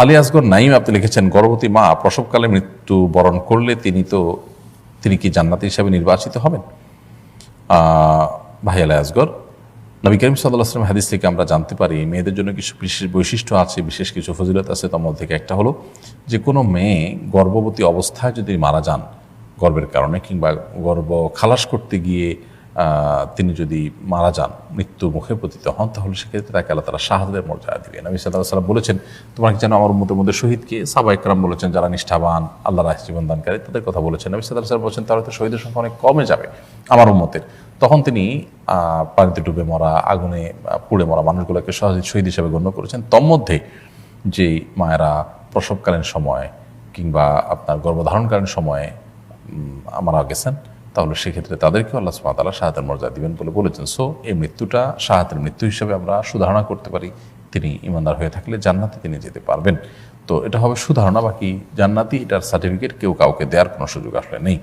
আলী আসগর নাইম আপনি লিখেছেন, গর্ভবতী মা প্রসবকালে মৃত্যু বরণ করলে তিনি কি জান্নাতি হিসাবে নির্বাচিত হবেন? ভাই আলী আসগর, নবী করিম সাল্লাল্লাহু আলাইহি ওয়াসাল্লাম হাদিস থেকে আমরা জানতে পারি মেয়েদের জন্য কিছু বিশেষ বৈশিষ্ট্য আছে, বিশেষ কিছু ফজিলত আছে। তার মধ্যে থেকে একটা হলো যে কোনো মেয়ে গর্ভবতী অবস্থায় যদি মারা যান গর্ভের কারণে, কিংবা গর্ভ খালাস করতে গিয়ে তিনি যদি মারা যান, মৃত্যুর মুখে পতিত হন, তাহলে সেক্ষেত্রে তাকে আল্লাহ তাআলা শাহাদাতের মর্যাদা দিবেন। নবী সাল্লাল্লাহু আলাইহি ওয়াসাল্লাম বলেছেন, তোমরা কি জানো আমার উম্মতের মধ্যে শহীদকে? সাহাবায়ে কেরাম বলেছেন যারা নিষ্ঠাবান, আল্লাহর রাহে জীবন দানকারী, তাদের কথা বলেছেন। নবী সাল্লাল্লাহু আলাইহি ওয়াসাল্লাম বলেছেন তাহলে তো শহীদের সংখ্যা অনেক কমে যাবে আমার উম্মতের। তখন তিনি পানিতে ডুবে মরা, আগুনে পুড়ে মরা মানুষগুলোকে সহজে শহীদ হিসেবে গণ্য করেছেন। তন্মধ্যে যে মায়েরা প্রসবকালীন সময় কিংবা আপনার গর্ভধারণকালীন সময়ে মারা গেছেন, তাহলে সেক্ষেত্রে তাদেরকেও আল্লাহ সুবহানাহু ওয়া তাআলা শাহাদাতের মর্যাদা দিবেন বলে বলেছেন। সো এই মৃত্যুটা শাহাদাতের মৃত্যু হিসেবে আমরা সুধারণা করতে পারি। তিনি ইমানদার হয়ে থাকলে জান্নাতে তিনি যেতে পারবেন। তো এটা হবে সুধারণা, বাকি জান্নাতি এটার সার্টিফিকেট কেউ কাউকে দেওয়ার কোনো সুযোগ আসলে নেই।